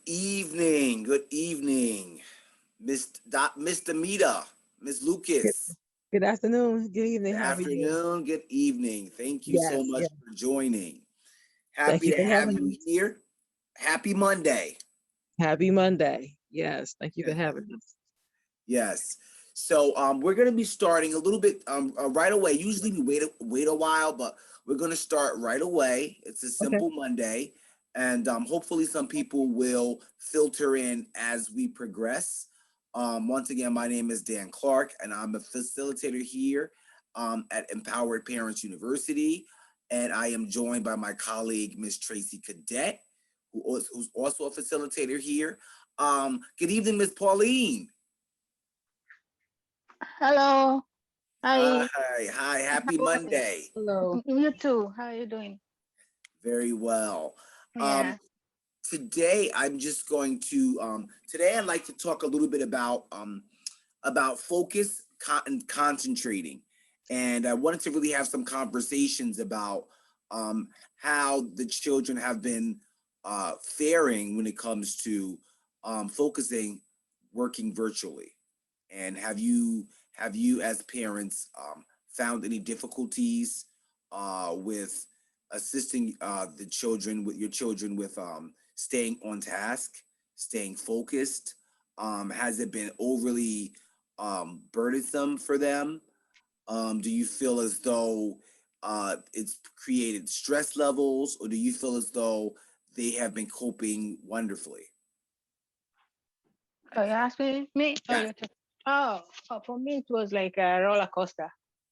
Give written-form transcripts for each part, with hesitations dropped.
evening. Good evening, Miss Demita, Miss Good, Lucas. good afternoon. Good Good evening. How are you? afternoon. Good evening. Thank you so Yes, much yes. for joining. Thank Happy you to for have having you us. here. Happy Monday. Happy Monday. Yes, thank you for Yes. having us. Yes. So we're gonna be starting a little bit right away. Usually we wait a while, but we're gonna start right away. It's a Okay. simple Monday, and hopefully some people will filter in as we progress. Once again, my name is Dan Clarke, and I'm a facilitator here at Empowered Parents University, and I am joined by my colleague Miss Tracey Cadet, who's also a facilitator here. Good evening, Miss Pauline. Hello. Hi. Hi, happy How are you? Monday. Hello. You too. How are you doing? Very well. Um, Yeah. today I'm just going to today I'd like to talk a little bit about focus and concentrating. And I wanted to really have some conversations about how the children have been faring when it comes to focusing working virtually. And have you as parents found any difficulties with assisting the children with your children with staying on task, staying focused? Has it been overly burdensome for them? Do you feel as though it's created stress levels, or do you feel as though they have been coping wonderfully? Oh, you asked me? Oh, Yes. you took. Oh, for me, it was like a roller coaster.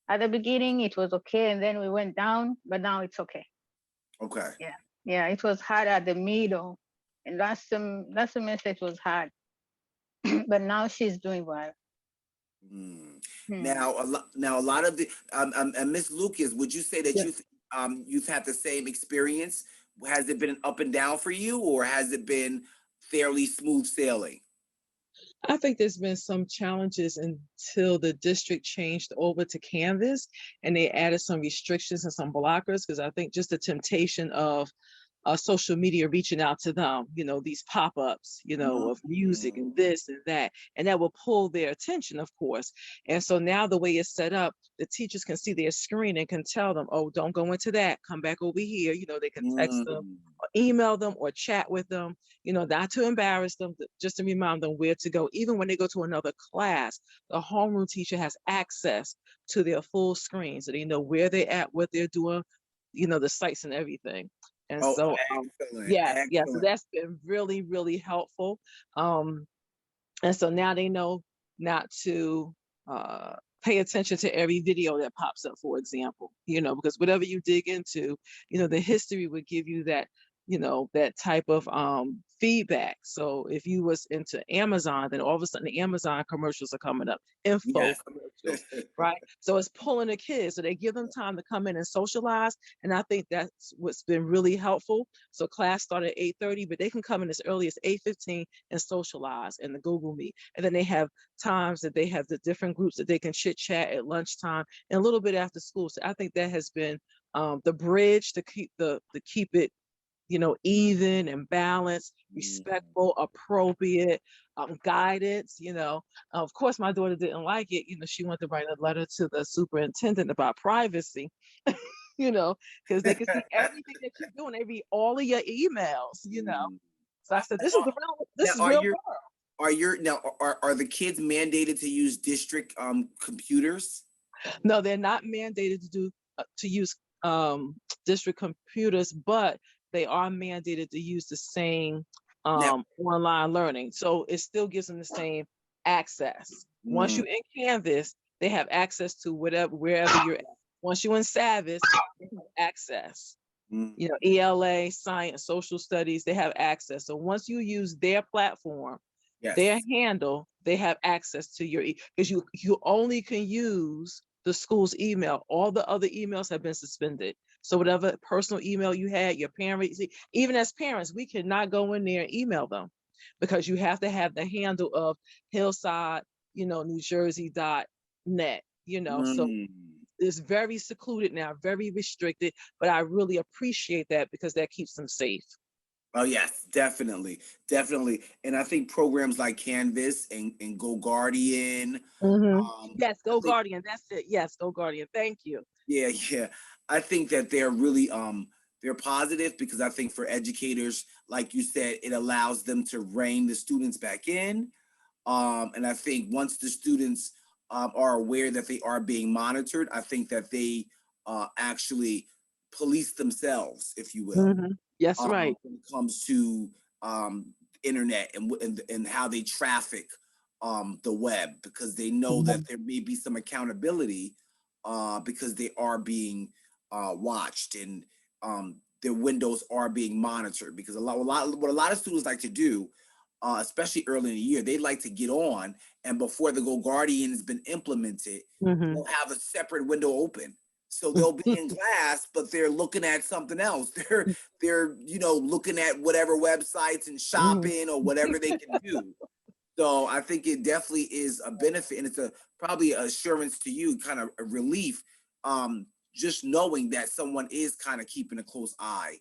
At the beginning, it was okay, and then we went down, but now it's okay. Okay. Yeah. Yeah, it was hard at the middle. And last semester, it was hard. But now she's doing well. Hmm. Hmm. Now a lot of the and Miss Lucas, would you say that Yeah. you've had the same experience? Has it been an up and down for you, or has it been fairly smooth sailing? I think there's been some challenges until the district changed over to Canvas and they added some restrictions and some blockers because I think just the temptation of social media reaching out to them, these pop-ups, of music and Mm. this and that, and that will pull their attention, of course. And so now the way it's set up, the teachers can see their screen and can tell them, oh, don't go into that, come back over here. They can text them Mm. or email them or chat with them, not to embarrass them, just to remind them where to go. Even when they go to another class, the homeroom teacher has access to their full screen, so they know where they're at, what they're doing, the sites and everything. And Oh, so, excellent, yeah, so excellent. that's been really, really helpful. Um, and so now they know not to uh, pay attention to every video that pops up, for example, because whatever you dig into, the history would give you that, that type of feedback. So if you was into Amazon, then all of a sudden the Amazon commercials are coming up, info Yes. commercials, right? So it's pulling the kids. So they give them time to come in and socialize. And I think that's what's been really helpful. So class started at 8:30, but they can come in as early as 8:15 and socialize in the Google Meet. And then they have times that they have the different groups that they can chit chat at lunchtime and a little bit after school. So I think that has been the bridge to keep it, even and balanced, Mm. respectful, appropriate, guidance. Of course, my daughter didn't like it. She wanted to write a letter to the superintendent about privacy. you know, because they can see everything that you're doing. They read all of your emails. Mm. So I said, this is Uh, the real, Now, this is real world. are the kids mandated to use district computers? No, they're not mandated to use district computers, but they are mandated to use the same Now, online learning. So it still gives them the same access. Once mm, you're in Canvas, they have access to wherever you're at. Once you're in Savvis, they have access. mm, ELA, science, social studies, they have access. So once you use their platform, their yes. handle, they have access to your because you only can use the school's email. All the other emails have been suspended. So whatever personal email you had, your parents, even as parents, we cannot go in there and email them because you have to have the handle of Hillside, New Jersey.net. So Mm. it's very secluded now, very restricted, but I really appreciate that because that keeps them safe. Oh yes, definitely, definitely. And I think programs like Canvas and GoGuardian, Yes, I Go think Guardian. That's it. Yes, Go Guardian. Thank you. yeah, yeah. I think that they're really they're positive because I think for educators, like you said, it allows them to rein the students back in. And I think once the students are aware that they are being monitored, I think that they actually police themselves, if you will, Yes, right. when it comes to internet and how they traffic the web, because they know that there may be some accountability because they are being watched and their windows are being monitored. Because what a lot of students like to do, especially early in the year, they like to get on, and before the Go Guardian has been implemented, they'll have a separate window open. So they'll be in class, but they're looking at something else. They're looking at whatever websites and shopping or whatever they can do. So I think it definitely is a benefit, and it's a probably assurance to you, kind of a relief, just knowing that someone is kind of keeping a close eye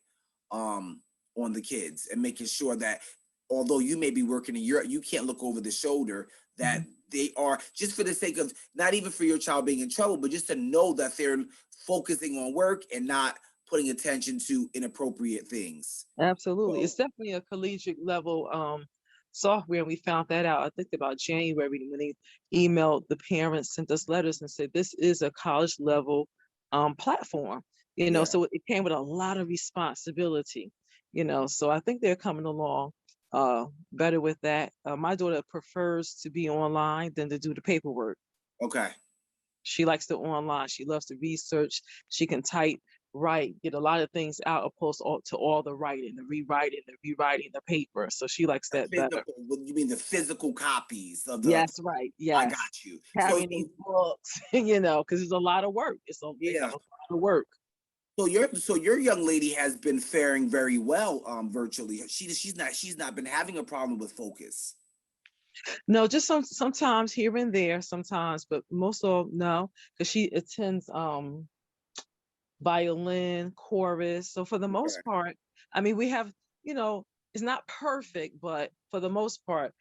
on the kids and making sure that although you may be working and you can't look over the shoulder, that they are, just for the sake of not even for your child being in trouble, but just to know that they're focusing on work and not putting attention to inappropriate things. Absolutely. So It's definitely a collegiate level software. And we found that out, I think about January when they emailed the parents, sent us letters and said this is a college level platform. yeah, So it came with a lot of responsibility, so I think they're coming along better with that. My daughter prefers to be online than to do the paperwork. okay. She likes the online. She loves to research. She can type, write, get a lot of things out opposed to all the writing, the rewriting the paper. So she likes The that better. physical, what you mean the physical copies of the, Yes, right. I Yes. got you. Carrying these books, because it's a lot of work. It's a Yeah. lot of work. So your young lady has been faring very well virtually. She's not been having a problem with focus. No, just sometimes here and there, sometimes, but most of no, because she attends violin, chorus. So for the Okay. most part, I mean, we have, it's not perfect, but for the most part,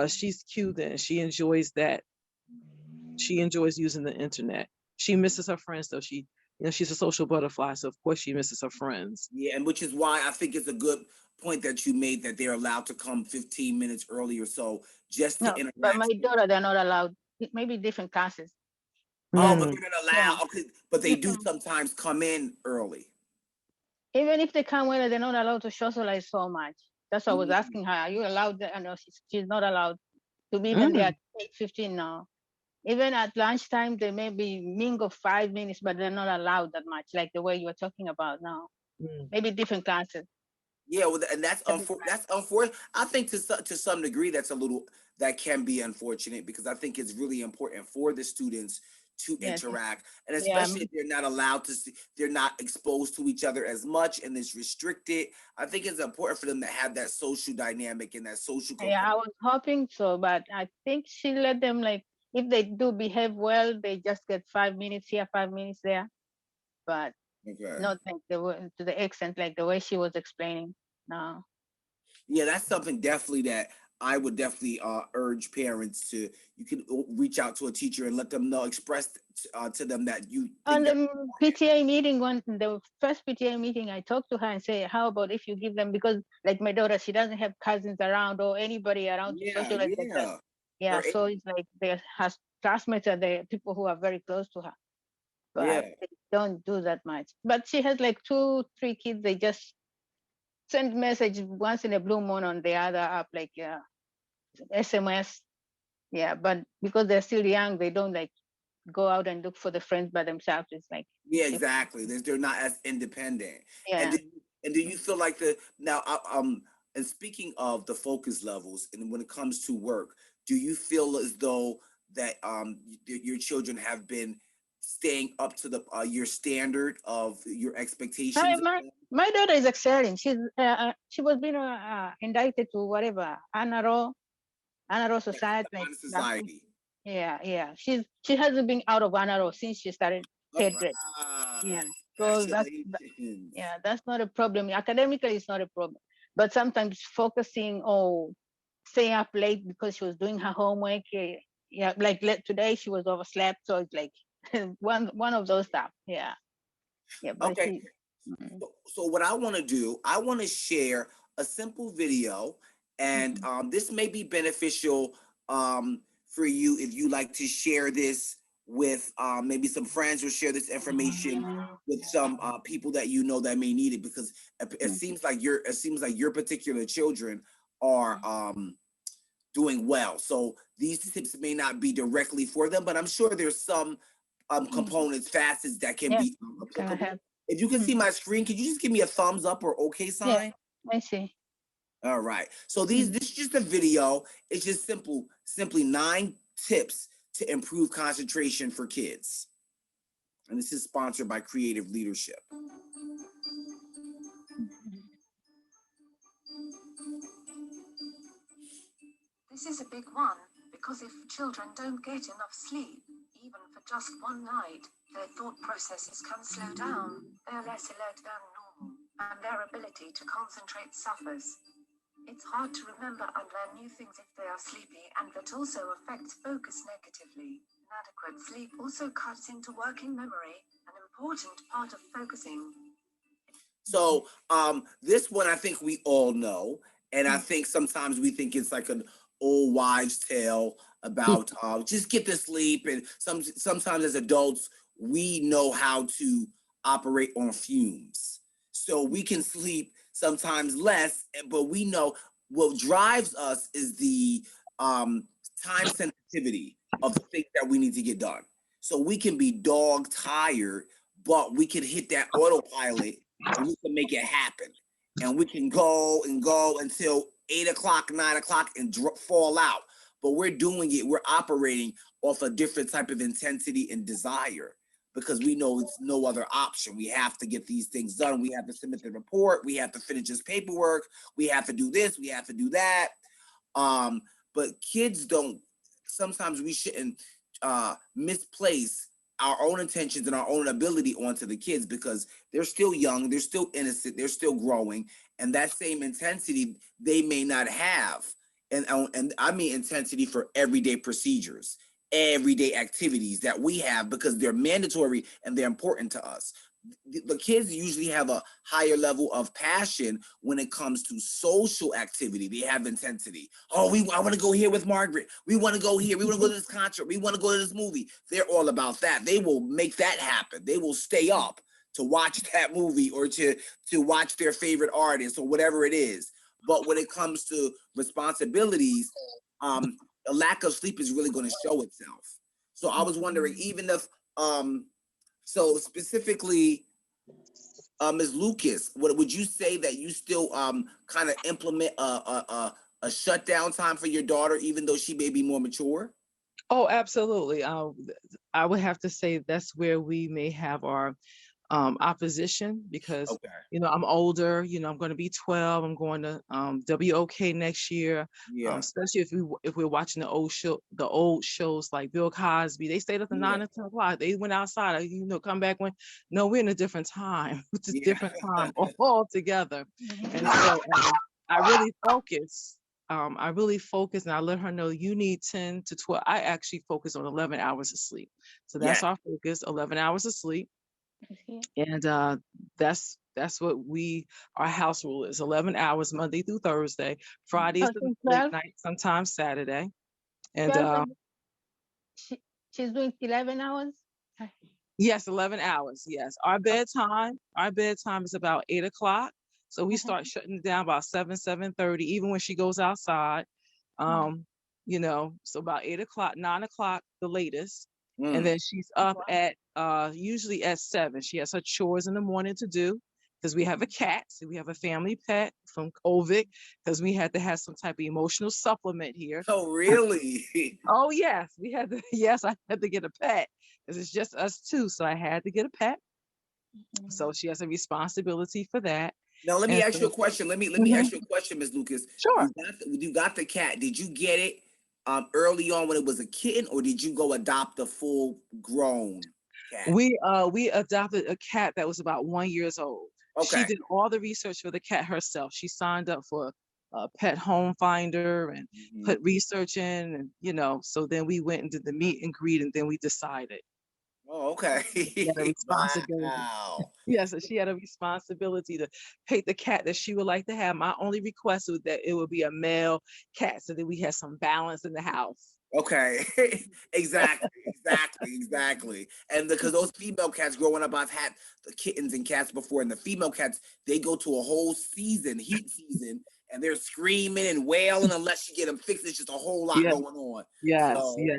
she's cute and she enjoys that. She enjoys using the internet. She misses her friends though. She's a social butterfly, so of course she misses her friends. Yeah, and which is why I think it's a good point that you made that they're allowed to come 15 minutes early or so just to No, but my interact. daughter, they're not allowed. Maybe different classes. Oh, but Mm. they're not Yeah. allowed. Okay, but they do Mm-mm. sometimes come in early. Even if they come later, they're not allowed to socialize so much. That's why I was Mm, asking her, are you allowed? I know she's not allowed to be even there Mm. at 8:15 now. Even at lunchtime, they may be mingle 5 minutes, but they're not allowed that much, like the way you were talking about now. Mm. Maybe different classes. yeah, well, and Every that's unfortunate. I think to some degree that's a little that can be unfortunate because I think it's really important for the students to Yes. interact, and Yeah. especially if they're not allowed to see, they're not exposed to each other as much, and it's restricted. I think it's important for them to have that social dynamic and that social Yeah, I component. was hoping so, but I think she let them like if they do behave well, they just get 5 minutes here, 5 minutes there. But Okay. not like the way to the extent like the way she was explaining. No. Yeah, that's something definitely that I would definitely urge parents to. You can reach out to a teacher and let them know, express to them that you On think that. the PTA meeting, the first PTA meeting, I talked to her and say, how about if you give them, because like my daughter, she doesn't have cousins around or anybody around to Yeah, socialize like that. yeah. Yeah, Or so it's like there has classmates are the people who are very close to her, yeah, but they don't do that much. But she has like 2, 3 kids. They just send message once in a blue moon on the other app, like SMS. Yeah, but because they're still young, they don't like go out and look for the friends by themselves. It's like yeah, different. exactly. They're not as independent. And Yeah. do you feel like the now and speaking of the focus levels and when it comes to work, do you feel as though that your children have been staying up to the your standard of your Hi, expectations? my daughter is excelling. She was being indicted to whatever honor roll Yes, the society like honor last week. society. Yeah. She hasn't been out of honor roll since she started All third grade. right. Yeah. So Congratulations. yeah, that's not a problem. Academically, it's not a problem. but sometimes focusing or staying up late because she was doing her homework. Yeah, like today she was overslept, so it's like one of those stuff. Yeah, yeah, but Okay. she. Mhm. So what I want to do, I want to share a simple video, and this may be beneficial for you if you like to share this with maybe some friends, or share this information with some people that you know that may need it, because it seems like your particular children are doing well. So these tips may not be directly for them, but I'm sure there's some components, facets that can Yeah, be it's gonna applicable. help. If you can see Mhm. my screen, could you just give me a thumbs up or okay Yeah, sign? I see. All right. So this is just a video. It's just simply 9 tips to improve concentration for kids. And this is sponsored by Creative Leadership. This is a big one, because if children don't get enough sleep, even for just one night, their thought processes can slow down, they're less alert than normal, and their ability to concentrate suffers. It's hard to remember and learn new things if they are sleepy, and that also affects focus negatively. Inadequate sleep also cuts into working memory, an important part of focusing. So this one I think we all know, and I think sometimes we think it's like an old wives' tale about just get to sleep. And sometimes as adults we know how to operate on fumes, so we can sleep sometimes less, but we know what drives us is the time sensitivity of the things that we need to get done. So we can be dog tired, but we can hit that autopilot and we can make it happen. And we can go and go until 8 o'clock, 9 o'clock and fall out. But we're doing it, we're operating off a different type of intensity and desire, because we know it's no other option. We have to get these things done. We have to submit the report. We have to finish this paperwork. We have to do this. We have to do that. But kids don't, sometimes we shouldn't misplace our own intentions and our own ability onto the kids, because they're still young, they're still innocent, they're still growing, and that same intensity they may not have. And I mean intensity for everyday procedures, everyday activities that we have, because they're mandatory and they're important to us. The kids usually have a higher level of passion when it comes to social activity. They have intensity. Oh, I want to go here with Margaret. We want to go here. We want to go to this concert. We want to go to this movie. They're all about that. They will make that happen. They will stay up to watch that movie, or to watch their favorite artist, or whatever it is. But when it comes to responsibilities, a lack of sleep is really going to show itself. So I was wondering, even if so specifically, Ms. Lucas, what would you say that you still kind of implement a shutdown time for your daughter, even though she may be more mature? Oh, absolutely. I would have to say that's where we may have our opposition, because Okay. I'm older. I'm going to be 12. I'm going to WOK next year. Yeah. Especially if we're watching the old shows like Bill Cosby. They stayed up to 9 Yeah. and 10 o'clock. They went outside. Come back when. No, we're in a different time. It's a Yeah. different time altogether. And so I really focus. And I let her know you need 10 to 12. I actually focus on 11 hours of sleep. So that's Yes. our focus, 11 hours of sleep. And that's what our house rule is: 11 hours Monday through Thursday. Fridays Oh, the she's late 12. night, sometimes Saturday. And 12 and she's doing 11 hours. yes, 11 hours. Yes, our bedtime is about 8 o'clock. So we start shutting it down about 7:30, even when she goes outside. So about 8 o'clock, 9 o'clock the latest. And then she's up at usually at 7. She has her chores in the morning to do, because we have a cat. So we have a family pet from COVID, because we had to have some type of emotional supplement here. Oh, really? Oh yes, we had to. Yes, I had to get a pet, because it's just us two. So I had to get a pet. So she has a responsibility for that. Now let me And ask you so, a question. Let me ask you a question, Ms. Lucas. sure. You got the cat. Did you get it early on when it was a kitten, or did you go adopt a full grown cat? We adopted a cat that was about 1 year old. She Okay. did all the research for the cat herself. She signed up for a pet home finder and Mhm. put research in, and so then we went and did the meet and greet, and then we decided. Oh, okay. She had a responsibility. Wow. Yes, so she had a responsibility to pick the cat that she would like to have. My only request was that it would be a male cat so that we had some balance in the house. Okay. Exactly. And because those female cats growing up, I've had the kittens and cats before, and the female cats, they go to a whole season, heat season, and they're screaming and wailing unless you get them fixed. It's just a whole lot Yeah, going on. yes, So yes.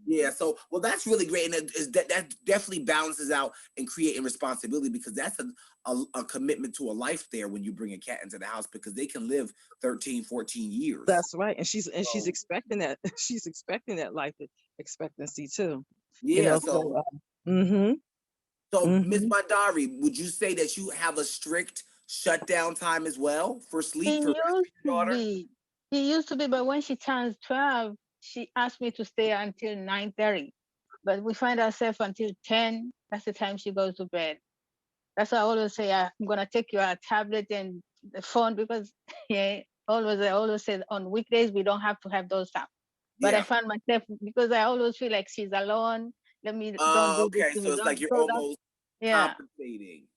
yeah, so well, that's really great, and that definitely balances out and creating responsibility, because that's a commitment to a life there when you bring a cat into the house, because they can live 13, 14 years. That's right. And she's So, expecting that. She's expecting that life expectancy too. yeah, So mm-hmm. so Miss Mm-hmm. Mandari, would you say that you have a strict shutdown time as well for sleep It for used your to daughter? be. It used to be, but when she turns 12, she asked me to stay until 9:30. But we find ourselves until 10. That's the time she goes to bed. That's why I always say I'm gonna take your tablet and the phone, because yeah, I always say on weekdays we don't have to have those stuff. But I Yeah. find myself, because I always feel like she's alone. Let me don't do this Okay, to so me. it's Don't like you're so that almost yeah. compensating.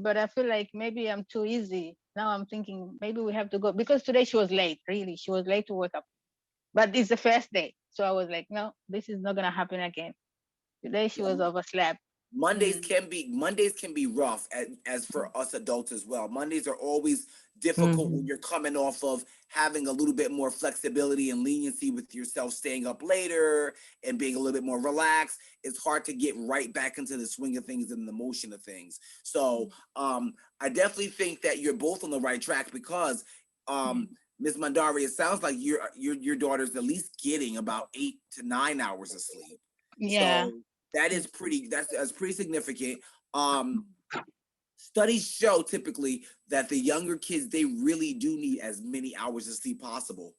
But I feel like maybe I'm too easy. Now I'm thinking maybe we have to go, because today she was late. Really, she was late to wake up. But it's the first day, so I was like, no, this is not gonna happen again. Today she Yeah. was overslept. Mondays Mm. can be rough, as for us adults as well. Mondays are always difficult Mm-hmm. when you're coming off of having a little bit more flexibility and leniency with yourself, staying up later and being a little bit more relaxed. It's hard to get right back into the swing of things and the motion of things. So I definitely think that you're both on the right track, because Ms. Mandari, it sounds like your daughter's at least getting about 8 to 9 hours of sleep. Yeah. So that's pretty significant. Studies show typically that the younger kids, they really do need as many hours of sleep possible,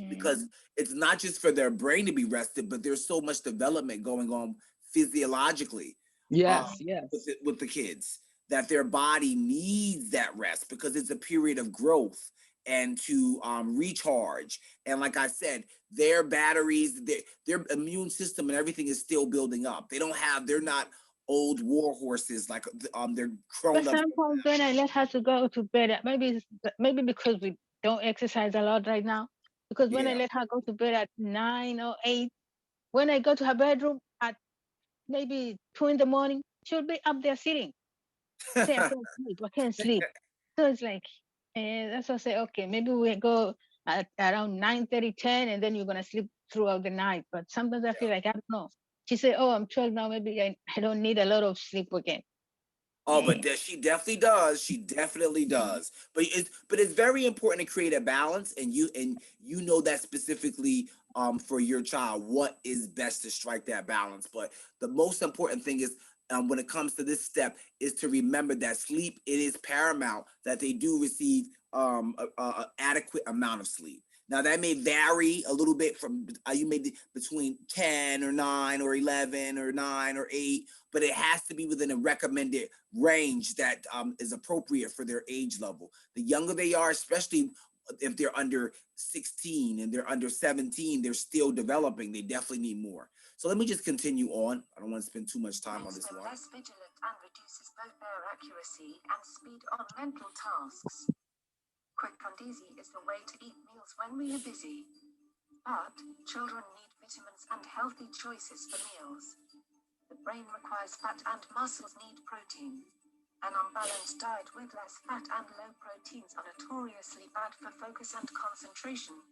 because Mm. it's not just for their brain to be rested, but there's so much development going on physiologically Yes, with the kids, that their body needs that rest, because it's a period of growth and to recharge. And like I said, their batteries, their immune system and everything is still building up. They're not old war horses, like they're But grown up. sometimes when I let her to go to bed, maybe because we don't exercise a lot right now. Because when I Yeah. let her go to bed at 9 or 8, when I go to her bedroom at maybe 2 in the morning, she'll be up there sitting. Say, I can't sleep. I can't sleep. So it's like, that's why I say, okay, maybe we go at around 9:30, 10, and then you're gonna sleep throughout the night. But sometimes I feel like I don't know. She said, "Oh, I'm 12 now. Maybe I don't need a lot of sleep again." Oh, but she definitely does. She definitely does. But it's very important to create a balance, and you know that specifically for your child, what is best to strike that balance. But the most important thing is, when it comes to this step, is to remember that sleep, it is paramount that they do receive a adequate amount of sleep. Now that may vary a little bit from you may be between 10 or 9 or 11 or 9 or 8, but it has to be within a recommended range that is appropriate for their age level. The younger they are, especially if they're under 16 and they're under 17, they're still developing. They definitely need more. So let me just continue on. I don't want to spend too much time on Makes this them one. less vigilant and reduces both their accuracy and speed on mental tasks. Quick and easy is the way to eat meals when we are busy. But children need vitamins and healthy choices for meals. The brain requires fat and muscles need protein. An unbalanced diet with less fat and low proteins are notoriously bad for focus and concentration.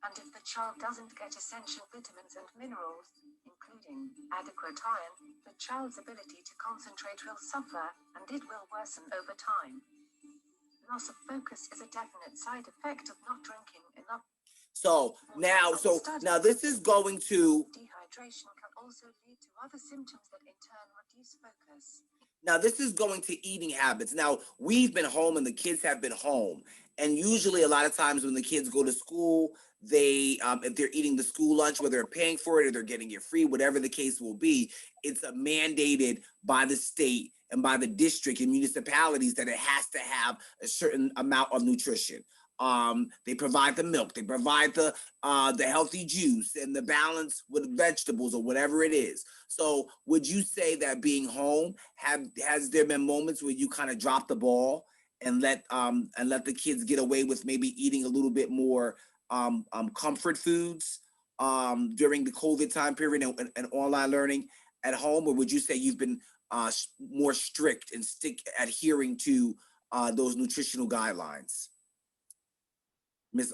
And if the child doesn't get essential vitamins and minerals, including adequate iron, the child's ability to concentrate will suffer, and it will worsen over time. Loss of focus is a definite side effect of not drinking enough. So now this is going to Dehydration can also lead to other symptoms that in turn reduce focus. Now, this is going to eating habits. Now, we've been home and the kids have been home. And usually a lot of times when the kids go to school, they, if they're eating the school lunch, whether they're paying for it or they're getting it free, whatever the case will be, it's mandated by the state and by the district and municipalities that it has to have a certain amount of nutrition. They provide the milk, they provide the healthy juice and the balance with vegetables or whatever it is. So would you say that being home has there been moments where you kind of drop the ball and let the kids get away with maybe eating a little bit more comfort foods during the COVID time period and online learning at home, or would you say you've been more strict and adhering to those nutritional guidelines? Miss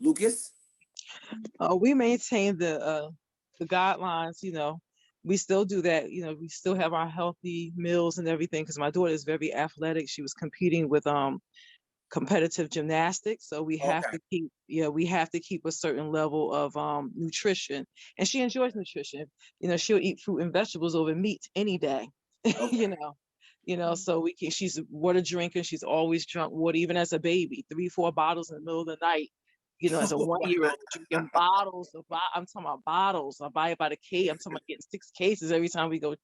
Lucas? We maintain the guidelines, we still do that, we still have our healthy meals and everything, because my daughter is very athletic. She was competing with competitive gymnastics, so we have to keep a certain level of nutrition, and she enjoys nutrition. She'll eat fruit and vegetables over meat any day. Okay. So she's a water drinker. She's always drunk water, even as a baby, 3-4 bottles in the middle of the night. As a 1-year-old, drinking bottles I'm talking about bottles. I buy it by the case. I'm talking about getting 6 cases every time we go.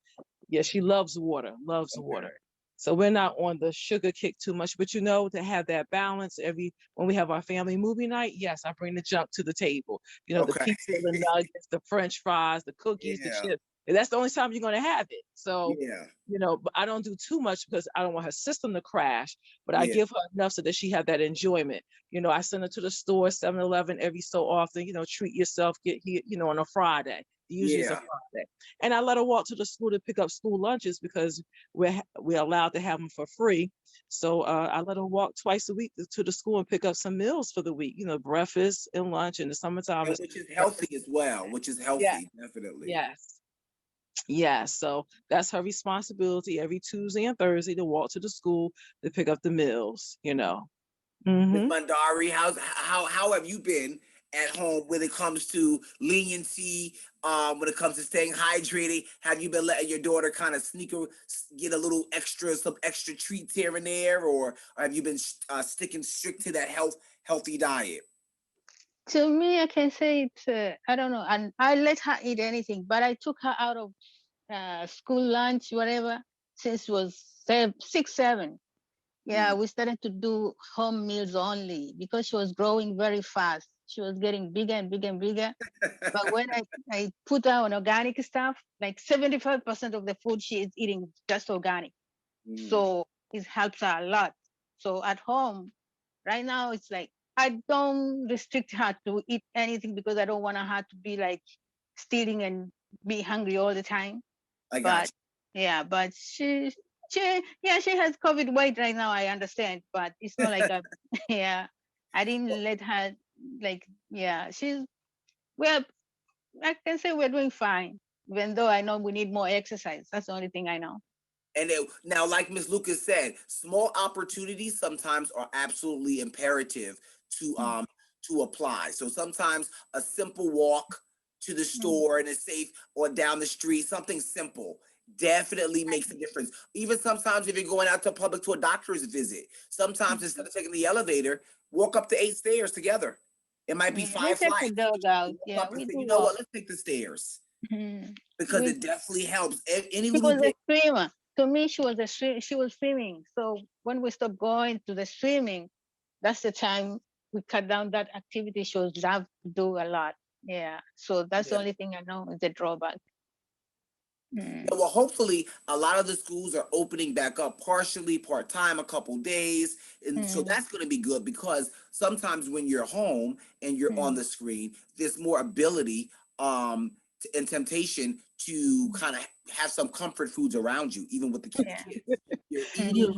Yeah, she loves water, water. So we're not on the sugar kick too much, but to have that balance when we have our family movie night, yes, I bring the junk to the table. The pizza, the nuggets, the French fries, the cookies, the chips. And that's the only time you're going to have it. So, but I don't do too much because I don't want her system to crash, but I give her enough so that she have that enjoyment. I send her to the store, 7-Eleven every so often, treat yourself, get here, on a Friday. Usually it's a Friday. And I let her walk to the school to pick up school lunches because we're allowed to have them for free. So I let her walk twice a week to the school and pick up some meals for the week, breakfast and lunch in the summertime. Which is healthy as well, definitely. Yes. So that's her responsibility every Tuesday and Thursday to walk to the school to pick up the meals, Ms. Mandari, how have you been at home when it comes to leniency, when it comes to staying hydrated? Have you been letting your daughter kind of get some extra treats here and there, or have you been sticking strict to that healthy diet? To me, I can say it's, I don't know, and I let her eat anything, but I took her out of school lunch, whatever, since it was 6, 7. Yeah, we started to do home meals only because she was growing very fast. She was getting bigger and bigger and bigger. But when I put her on organic stuff, like 75% of the food she is eating is just organic. So it helps her a lot. So at home, right now, it's like I don't restrict her to eat anything because I don't want her to be like stealing and be hungry all the time. But she has COVID weight right now. I understand, but it's not like I didn't let her I can say we're doing fine, even though I know we need more exercise. That's the only thing I know. And now, like Ms. Lucas said, small opportunities sometimes are absolutely imperative to apply. So sometimes a simple walk to the store and it's safe, or down the street, something simple definitely makes a difference. Even sometimes if you're going out to public to a doctor's visit, sometimes instead of taking the elevator, walk up the 8 stairs together. It might be 5 flights. We take the dog out. Yeah, we say, you know what? Let's take the stairs because it definitely helps. Any little bit. She was a swimmer. To me, she was swimming. So when we stopped going to the swimming, that's the time we cut down that activity she was love to do a lot. Yeah. So that's the only thing I know is the drawback. Yeah, well, hopefully a lot of the schools are opening back up partially, part-time, a couple days. And so that's going to be good because sometimes when you're home and you're on the screen, there's more ability and temptation to kind of have some comfort foods around you, even with the kids. You're eating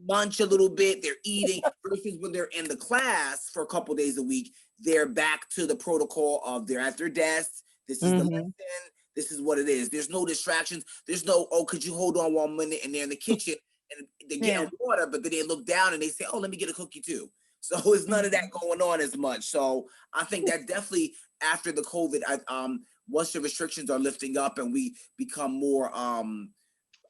lunch a little bit, they're eating, versus when they're in the class for a couple days a week, they're back to the protocol of they're at their desk. This is the lesson. This is what it is. There's no distractions. There's no, could you hold on 1 minute? And they're in the kitchen and they're getting water, but then they look down and they say, let me get a cookie too. So it's none of that going on as much. So I think that definitely after the COVID, once the restrictions are lifting up and we become more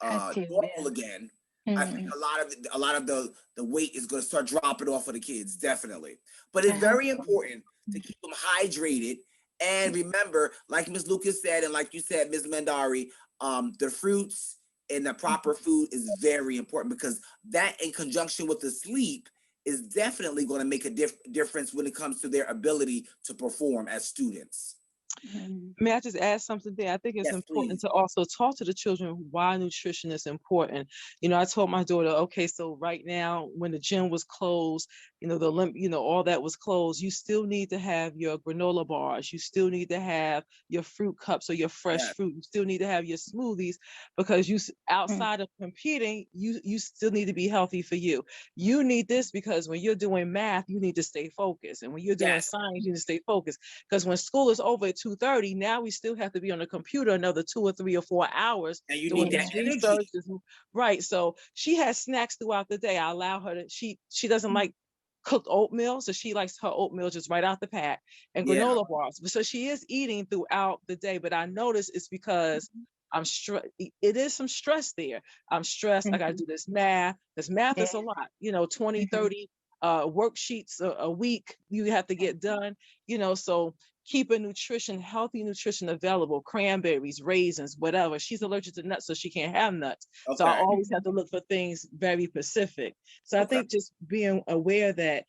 Active, normal again, I think a lot of the weight is going to start dropping off of the kids, definitely. But it's very important to keep them hydrated. And remember, like Ms. Lucas said, and like you said, Ms. Mandari, the fruits and the proper food is very important, because that in conjunction with the sleep is definitely going to make a difference when it comes to their ability to perform as students. May I just add something there? I think it's Yes, important please. to also talk to the children why nutrition is important. I told my daughter, okay, so right now when the gym was closed, all that was closed, you still need to have your granola bars. You still need to have your fruit cups or your fresh Yes. fruit. You still need to have your smoothies, because outside of competing, you still need to be healthy for you. You need this because when you're doing math, you need to stay focused. And when you're doing science, you need to stay focused. Because when school is over at 2:30, now we still have to be on the computer another 2 or 3 or 4 hours And you doing need this that energy. research. Right. So she has snacks throughout the day. I allow her to, she doesn't like cooked oatmeal, so she likes her oatmeal just right out the pack, and Yeah. granola bars. So she is eating throughout the day, but I notice it's because I'm stressed. It is some stress there. I'm stressed. I got to do this math. This math is a lot, 20, 30 worksheets a week you have to get done, so keeping healthy nutrition available, cranberries, raisins, whatever. She's allergic to nuts, so she can't have nuts. So I always have to look for things very specific. So I think just being aware that,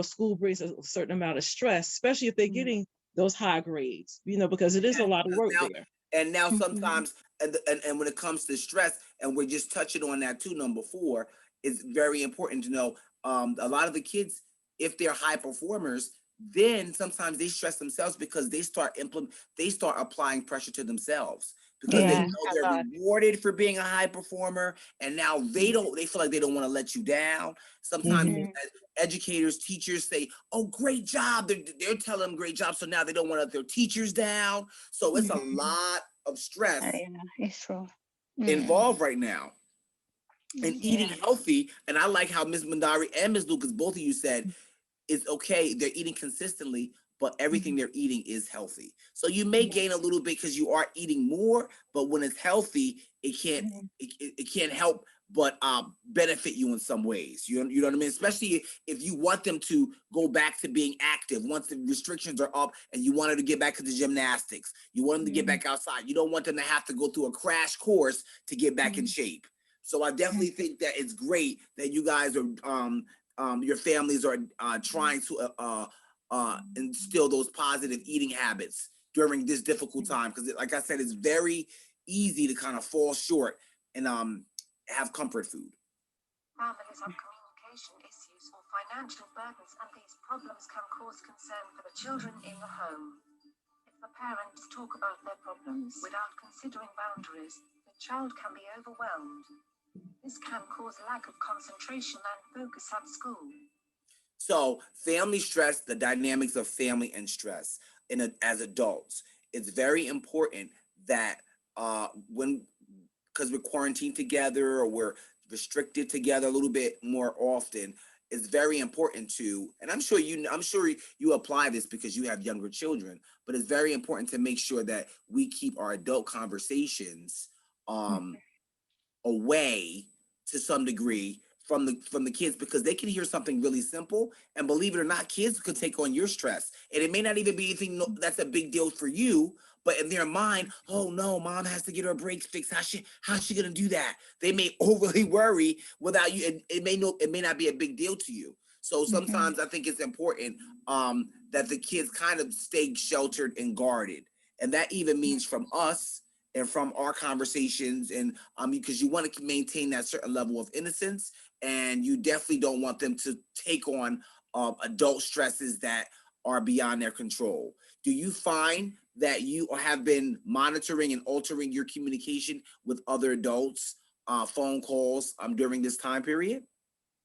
school brings a certain amount of stress, especially if they're getting those high grades, because it is a lot of work there. And now sometimes, and when it comes to stress, and we're just touching on that too, number 4, it's very important to know, a lot of the kids, if they're high performers, then sometimes they stress themselves because they start applying pressure to themselves, because they know they're rewarded for being a high performer, and now they feel like they don't want to let you down. Sometimes educators, teachers say, "Oh, great job." They're telling them great job, so now they don't want to let their teachers down. So it's a lot of stress it's true. involved right now. And eating healthy, and I like how Ms. Mandari and Ms. Lucas, both of you said, it's okay, they're eating consistently, but everything they're eating is healthy. So you may gain a little bit because you are eating more, but when it's healthy, it can't help but benefit you in some ways. You know what I mean? Especially if you want them to go back to being active once the restrictions are up, and you wanted to get back to the gymnastics. You want them to get back outside. You don't want them to have to go through a crash course to get back in shape. So I definitely think that it's great that you guys are your families are trying to instill those positive eating habits during this difficult time, because like I said, it's very easy to kind of fall short and have comfort food. Families have communication issues or financial burdens, and these problems can cause concern for the children in the home. If the parents talk about their problems without considering boundaries, the child can be overwhelmed. This can cause lack of concentration and focus at school. So family stress, the dynamics of family and stress as adults, it's very important that because we're quarantined together or we're restricted together a little bit more often, it's very important to, and I'm sure you apply this because you have younger children, but it's very important to make sure that we keep our adult conversations away to some degree from the kids, because they can hear something really simple, and believe it or not, kids could take on your stress, and it may not even be anything that's a big deal for you, but in their mind, oh no, mom has to get her brakes fixed. How's she gonna do that? They may overly worry without you, and it may not be a big deal to you. So sometimes I think it's important that the kids kind of stay sheltered and guarded, and that even means from us and from our conversations, and because you want to maintain that certain level of innocence, and you definitely don't want them to take on adult stresses that are beyond their control. Do you find that you have been monitoring and altering your communication with other adults, phone calls during this time period,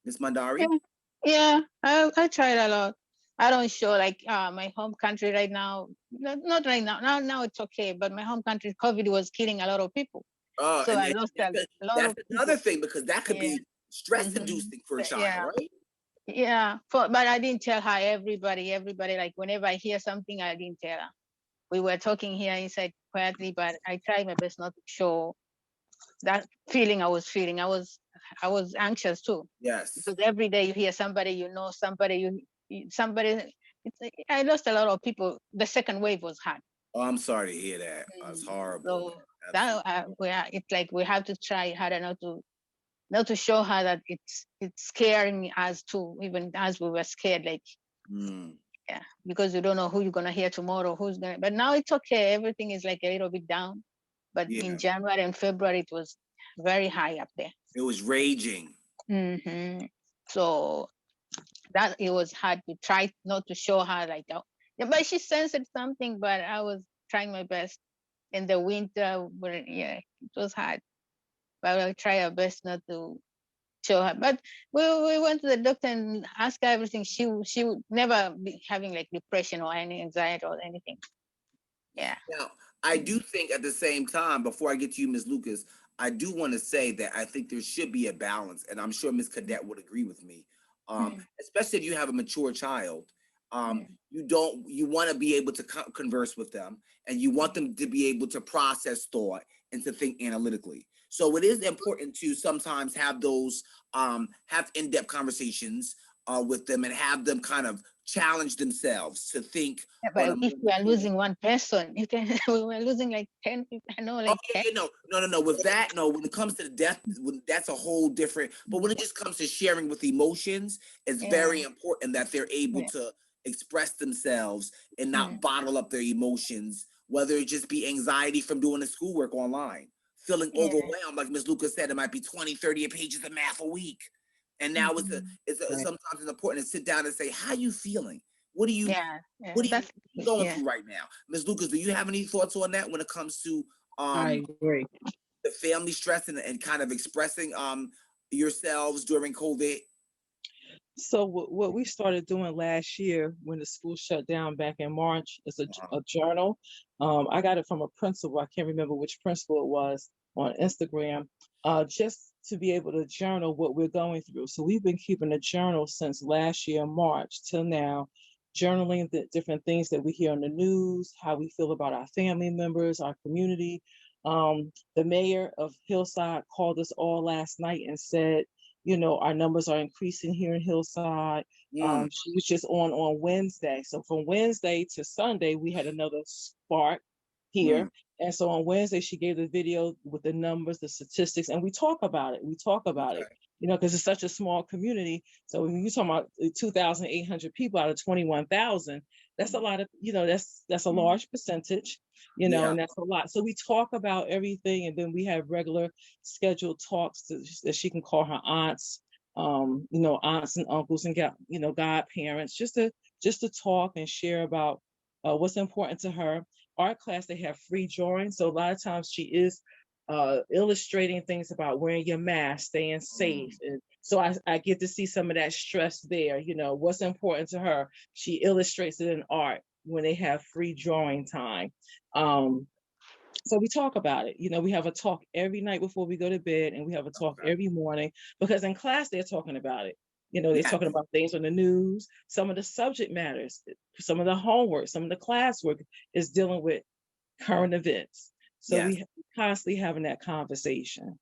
Ms. Mandari? Yeah, I tried a lot. I don't show like my home country right now. Not right now. Now it's okay. But my home country, COVID was killing a lot of people. So I lost a lot of people. That's another thing, because that could be stress-inducing for a child, right? Yeah. But I didn't tell her everybody. Like whenever I hear something, I didn't tell her. We were talking here inside quietly, but I tried my best not to show that feeling I was feeling. I was anxious too, Yes. because every day you hear somebody, you know, somebody. I lost a lot of people. The second wave was hard. Oh, I'm sorry to hear that. That's horrible. So Absolutely. that it's like we have to try harder not to show her that it's scaring us too, even as we were scared, like yeah, because you don't know who you're gonna hear tomorrow, but now it's okay. Everything is like a little bit down. But in January and February, it was very high up there. It was raging. So that it was hard to try not to show her like that. Yeah, but she sensed something, but I was trying my best. In the winter, it was hard. But I'll try our best not to show her. But we went to the doctor and asked her everything. She would never be having like depression or any anxiety or anything. Yeah. Now, I do think at the same time, before I get to you, Ms. Lucas, I do want to say that I think there should be a balance, and I'm sure Ms. Cadet would agree with me. Especially if you have a mature child, you want to be able to converse with them, and you want them to be able to process thought and to think analytically. So it is important to sometimes have those have in-depth conversations with them and have them kind of challenge themselves to think. Yeah, but if we are losing one person, we were losing like 10 people. I know, like 10. No. With that, no. When it comes to the death, that's a whole different. But when it just comes to sharing with emotions, it's very important that they're able to express themselves and not bottle up their emotions. Whether it just be anxiety from doing the schoolwork online, feeling overwhelmed, like Ms. Lucas said, it might be 20, 30 pages of math a week. And now sometimes it's important to sit down and say, how you feeling? What are you going through right now? Ms. Lucas, do you have any thoughts on that when it comes to I agree. the family stress and kind of expressing yourselves during COVID? So what we started doing last year when the school shut down back in March is a journal. I got it from a principal. I can't remember which principal it was on Instagram, just to be able to journal what we're going through. So we've been keeping a journal since last year, March till now, journaling the different things that we hear on the news, how we feel about our family members, our community. The mayor of Hillside called us all last night and said, you know, our numbers are increasing here in Hillside. She was just on Wednesday. So from Wednesday to Sunday, we had another spark here. And so on Wednesday, she gave the video with the numbers, the statistics, and we talk about it. You know, because it's such a small community. So when you're talking about 2,800 people out of 21,000, that's a lot of, you know, that's a large percentage, you know, and that's a lot. So we talk about everything, and then we have regular scheduled talks that she can call her aunts, you know, aunts and uncles and godparents, just to talk and share about what's important to her. Art class, they have free drawings, so a lot of times she is illustrating things about wearing your mask, staying safe. And so I get to see some of that stress there, you know, what's important to her. She illustrates it in art when they have free drawing time. So we talk about it. You know, we have a talk every night before we go to bed, and we have a talk every morning, because in class they're talking about it. You know, they're talking about things on the news, some of the subject matters, some of the homework, some of the classwork is dealing with current events. So we constantly having that conversation.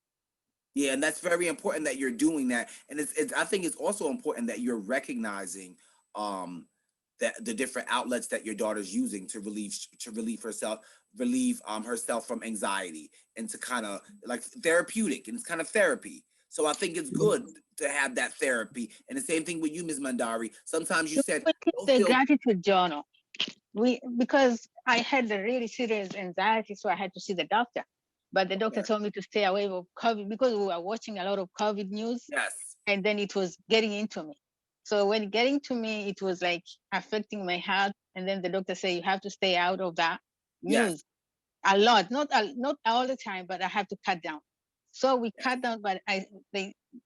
Yeah, and that's very important that you're doing that. And I think it's also important that you're recognizing that the different outlets that your daughter's using to relieve herself from anxiety, and to kind of like therapeutic, and it's kind of therapy. So I think it's good to have that therapy. And the same thing with you, Ms. Mandari. Sometimes you said the gratitude journal. Because I had the really serious anxiety, so I had to see the doctor. But the doctor told me to stay away from COVID, because we were watching a lot of COVID news. Yes. And then it was getting into me. So when getting to me, it was like affecting my health. And then the doctor said, you have to stay out of that news a lot, not all the time, but I have to cut down. So we cut down, but a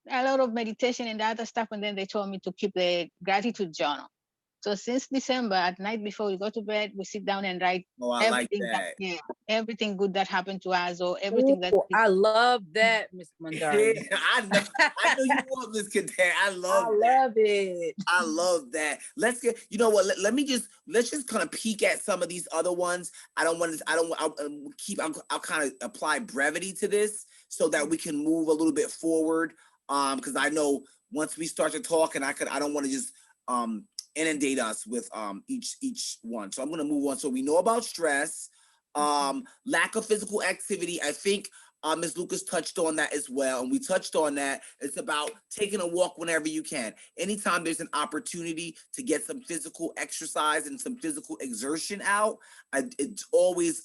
lot of meditation and other stuff. And then they told me to keep the gratitude journal. So since December, at night before we go to bed, we sit down and write everything everything good that happened to us, or everything that. I love that, Miss Mandari. I know you want Miss Cadet. I love it. I love that. Let's get. You know what? Let's just kind of peek at some of these other ones. I'll kind of apply brevity to this. so that we can move a little bit forward. Because I know once we start to talk, and I don't want to just inundate us with each one. So I'm going to move on. So we know about stress, lack of physical activity. I think Ms. Lucas touched on that as well, and we touched on that. It's about taking a walk whenever you can. Anytime there's an opportunity to get some physical exercise and some physical exertion out, it's always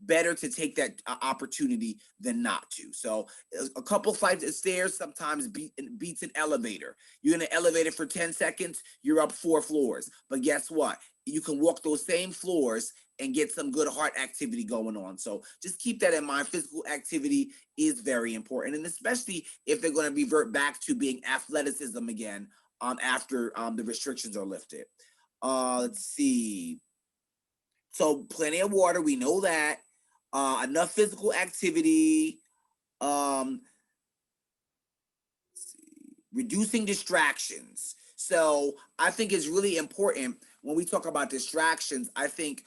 better to take that opportunity than not to. So a couple flights of stairs sometimes beats an elevator. You're in an elevator for 10 seconds, you're up 4 floors. But guess what? You can walk those same floors and get some good heart activity going on. So just keep that in mind. Physical activity is very important, and especially if they're going to revert back to being athleticism again after the restrictions are lifted. Let's see. So plenty of water, we know that. Enough physical activity. Reducing distractions. So I think it's really important when we talk about distractions. I think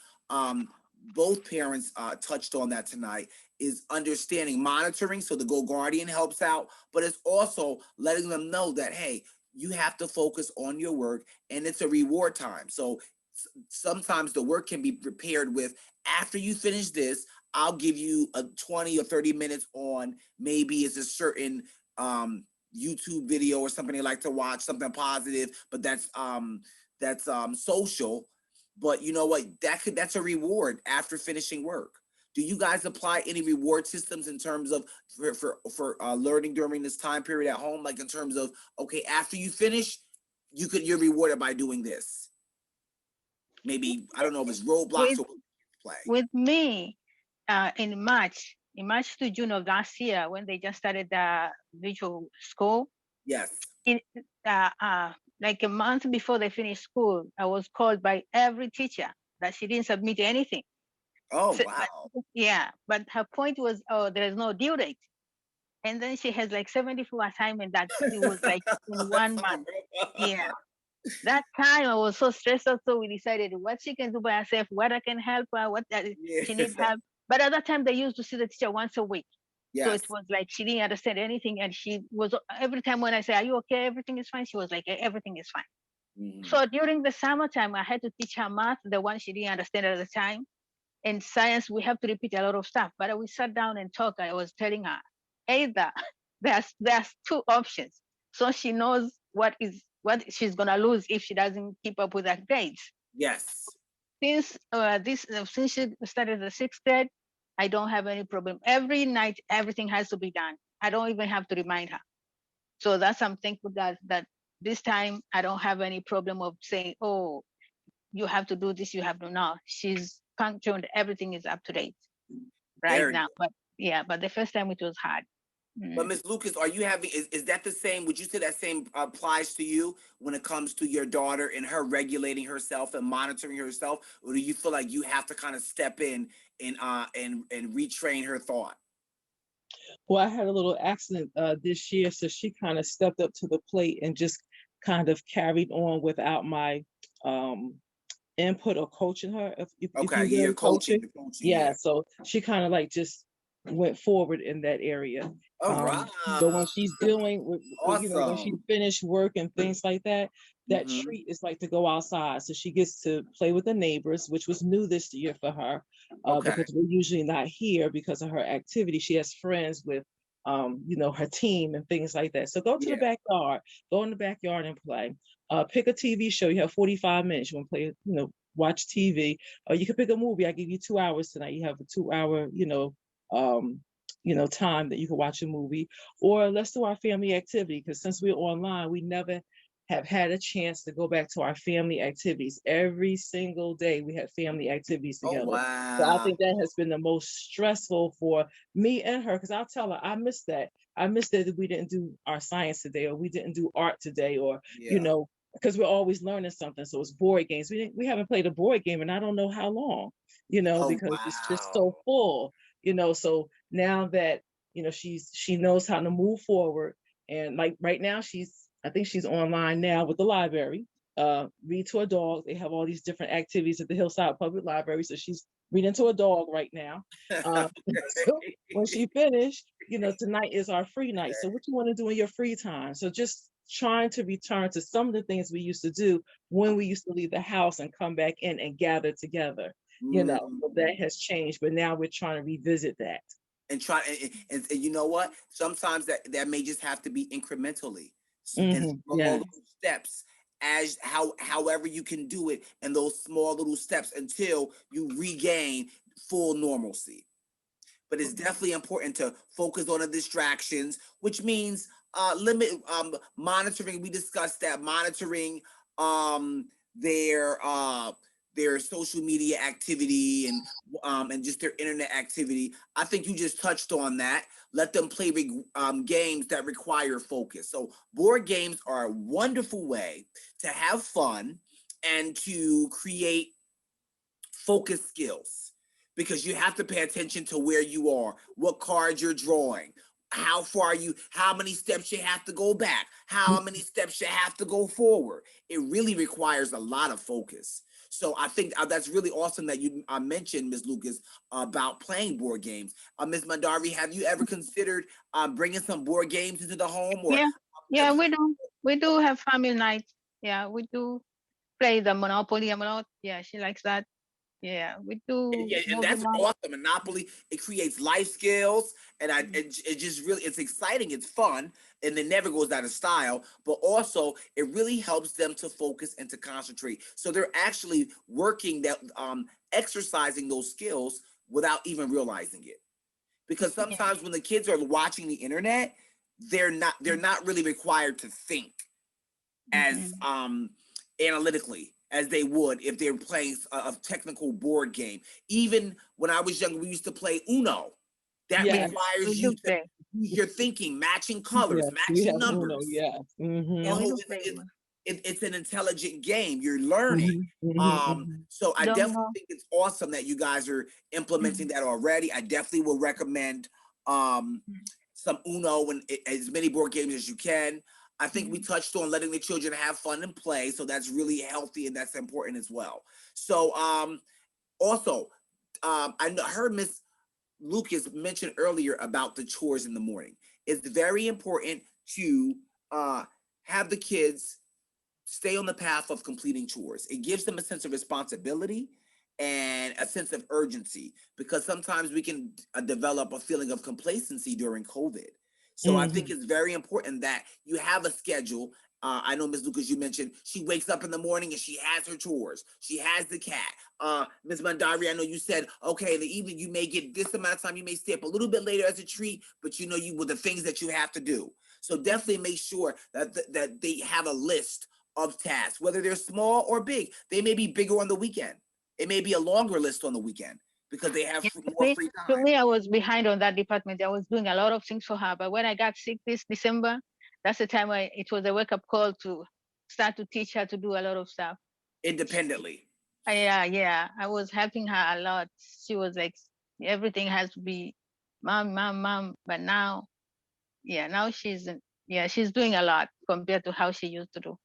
both parents touched on that tonight, is understanding monitoring. So the GoGuardian helps out, but it's also letting them know that, hey, you have to focus on your work and it's a reward time. So sometimes the work can be prepared with, after you finish this, I'll give you a 20 or 30 minutes on, maybe it's a certain YouTube video or something they like to watch, something positive, but that's social. But you know what? That's a reward after finishing work. Do you guys apply any reward systems in terms of for learning during this time period at home? Like in terms of, okay, after you finish, you're rewarded by doing this. Maybe, I don't know if it's roadblocks or play. With me, in March to June of last year, when they just started the visual school. Yes. Like a month before they finished school, I was called by every teacher that she didn't submit anything. Oh, So, wow. yeah, but her point was, oh, there is no due date. And then she has like 74 assignments that it was like in 1 month. Yeah. That time I was so stressed out, so we decided what she can do by herself, what I can help her, what she needs help. But at that time, they used to see the teacher once a week. Yes. So it was like she didn't understand anything. And she was, every time when I say, are you okay? Everything is fine. She was like, everything is fine. Mm-hmm. So during the summertime, I had to teach her math, the one she didn't understand at the time. In science, we have to repeat a lot of stuff. But we sat down and talked. I was telling her, either there's 2 options. So she knows what she's going to lose if she doesn't keep up with her grades. Yes. Since she started the 6th grade, I don't have any problem. Every night, everything has to be done. I don't even have to remind her. So that's, I'm thankful that this time I don't have any problem of saying, oh, you have to do this, you have to now. She's punctured, everything is up to date right now. But the first time it was hard. But Ms. Lucas, are you having, is that the same, would you say that same applies to you when it comes to your daughter and her regulating herself and monitoring herself? Or do you feel like you have to kind of step in and retrain her thought? Well, I had a little accident this year, so she kind of stepped up to the plate and just kind of carried on without my input or coaching her. Okay, you're coaching. Yeah, so she kind of like just went forward in that area. All right. But when she's dealing with, awesome. When she finished work and things like that, that treat is like to go outside. So she gets to play with the neighbors, which was new this year for her, because we're usually not here because of her activity. She has friends with, her team and things like that. So go to the backyard, go in the backyard and play. Pick a TV show. You have 45 minutes. You want to play, watch TV. Or you can pick a movie. I give you 2 hours tonight. You have a 2-hour, time that you can watch a movie. Or let's do our family activity, because since we're online, we never have had a chance to go back to our family activities. Every single day we have family activities together. Oh, wow. So I think that has been the most stressful for me and her, because I'll tell her, I miss that. I miss that we didn't do our science today, or we didn't do art today, or, because we're always learning something. So it's board games. We haven't played a board game in I don't know how long, because it's just so full, so now that, she knows how to move forward. And like right now I think she's online now with the library, read to a dog. They have all these different activities at the Hillside Public Library. So she's reading to a dog right now. So when she finished, tonight is our free night. So what you want to do in your free time? So just trying to return to some of the things we used to do when we used to leave the house and come back in and gather together. So that has changed, but now we're trying to revisit that. And try and you know what? Sometimes that may just have to be incrementally and small Yeah. little steps, however you can do it in those small little steps until you regain full normalcy. But it's definitely important to focus on the distractions, which means limit monitoring. We discussed that, monitoring their social media activity and just their internet activity. I think you just touched on that. Let them play games that require focus. So board games are a wonderful way to have fun and to create focus skills, because you have to pay attention to where you are, what cards you're drawing, how far how many steps you have to go back, how many steps you have to go forward. It really requires a lot of focus. So I think that's really awesome that you mentioned, Ms. Lucas, about playing board games. Ms. Mandari, have you ever considered bringing some board games into the home? Or Yeah, we do have family nights. Yeah, we do play the Monopoly a lot. Yeah, she likes that. Yeah, we do. Yeah, and that's awesome. Monopoly, it creates life skills, and it just really, it's exciting, it's fun, and it never goes out of style. But also, it really helps them to focus and to concentrate. So they're actually working that, exercising those skills without even realizing it. Because sometimes when the kids are watching the internet, they're not really required to think as analytically as they would if they're playing a technical board game. Even when I was younger, we used to play Uno. That requires you to use your thinking, matching colors, matching numbers. It's an intelligent game. You're learning. So I definitely think it's awesome that you guys are implementing that already. I definitely will recommend some Uno and as many board games as you can. I think we touched on letting the children have fun and play. So that's really healthy and that's important as well. So also, I heard Miss Lucas mentioned earlier about the chores in the morning. It's very important to have the kids stay on the path of completing chores. It gives them a sense of responsibility and a sense of urgency, because sometimes we can develop a feeling of complacency during COVID. So I think it's very important that you have a schedule. I know, Ms. Lucas, you mentioned she wakes up in the morning and she has her chores. She has the cat. Ms. Mandari, I know you said, okay, in the evening you may get this amount of time. You may stay up a little bit later as a treat, but you with the things that you have to do. So definitely make sure that they have a list of tasks, whether they're small or big. They may be bigger on the weekend. It may be a longer list on the weekend because they have more free time. To me, I was behind on that department. I was doing a lot of things for her. But when I got sick this December, that's the time where it was a wake-up call to start to teach her to do a lot of stuff. Independently. Yeah. I was helping her a lot. She was like, everything has to be mom. But now she's doing a lot compared to how she used to do.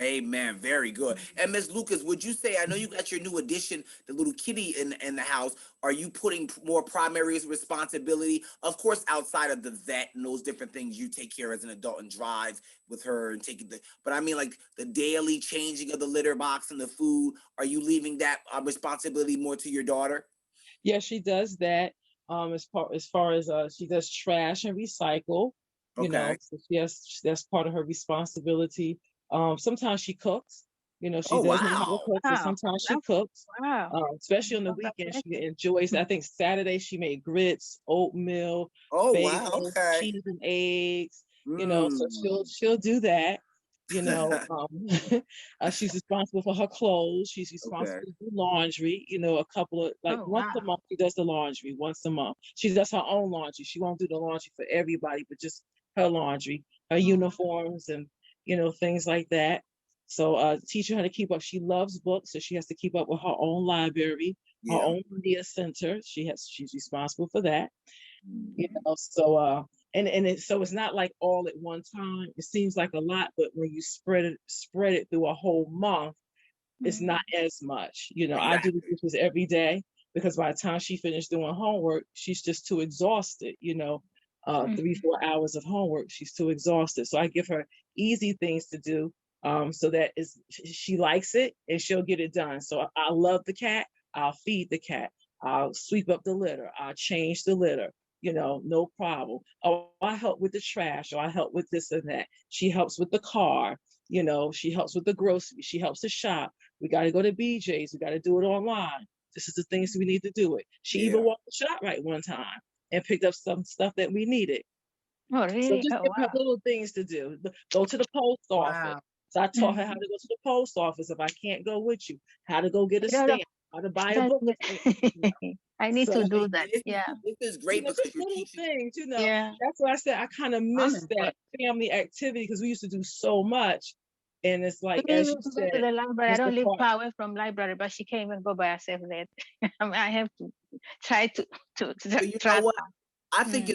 Amen. Very good. And Ms. Lucas, would you say, I know you got your new addition, the little kitty in the house. Are you putting more primary responsibility, of course, outside of the vet and those different things you take care as an adult and drive with her and taking but I mean, like the daily changing of the litter box and the food, are you leaving that responsibility more to your daughter? Yeah, she does that. As far as she does trash and recycle, so that's part of her responsibility. Sometimes she cooks, she doesn't know how to cook, so sometimes she cooks. Especially on the weekend, she enjoys. I think Saturday she made grits, oatmeal, bagels, cheese and eggs. So she'll do that. She's responsible for her clothes. She's responsible to do laundry. A couple of once a month she does the laundry. Once a month she does her own laundry. She won't do the laundry for everybody, but just her laundry, her uniforms, and things like that. So teaching her to keep up. She loves books, so she has to keep up with her own library, her own media center. She's responsible for that. So so it's not like all at one time. It seems like a lot, but when you spread it through a whole month, it's not as much. I do the dishes every day because by the time she finished doing homework, she's just too exhausted. 3-4 hours of homework. She's too exhausted. So I give her easy things to do, so that she likes it and she'll get it done. So I love the cat. I'll feed the cat. I'll sweep up the litter. I'll change the litter. No problem. Oh, I help with the trash, or I help with this and that. She helps with the car. She helps with the groceries. She helps to shop. We got to go to BJ's. We got to do it online. This is the things we need to do it. She even walked the shop right one time and picked up some stuff that we needed. Oh, So really? just Oh, give her wow. little things to do. Go to the post office. Wow. So I taught her how to go to the post office if I can't go with you, how to go get a You know, stamp, how to buy a book. I need So to do that. This, Yeah. this is great just because you're little teaching. things, Yeah. That's why I said I kind of miss impressed. that family activity, because we used to do so much. And it's like, We as you used to go to said, the library. I Mr. don't live Clarke, far away from library, but she can't even go by herself there. I have to try to But you know trust what? her. I think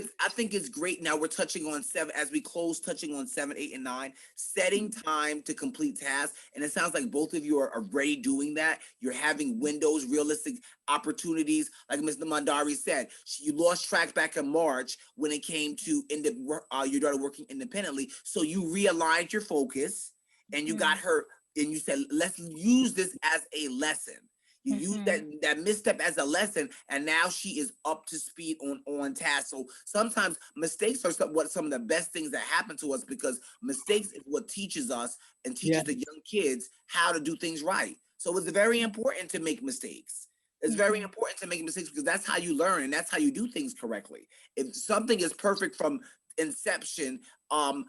it's great. Now we're touching on 7 as we close, touching on 7, 8, and 9, setting time to complete tasks. And it sounds like both of you are already doing that. You're having windows, realistic opportunities. Like Mr. Mandari said, you lost track back in March when it came to your daughter working independently. So you realigned your focus and you got her, and you said, let's use this as a lesson. You use that misstep as a lesson, and now she is up to speed on task. So sometimes mistakes are some of the best things that happen to us, because mistakes is what teaches us and teaches the young kids how to do things right. So it's very important to make mistakes. It's very important to make mistakes, because that's how you learn and that's how you do things correctly. If something is perfect from inception on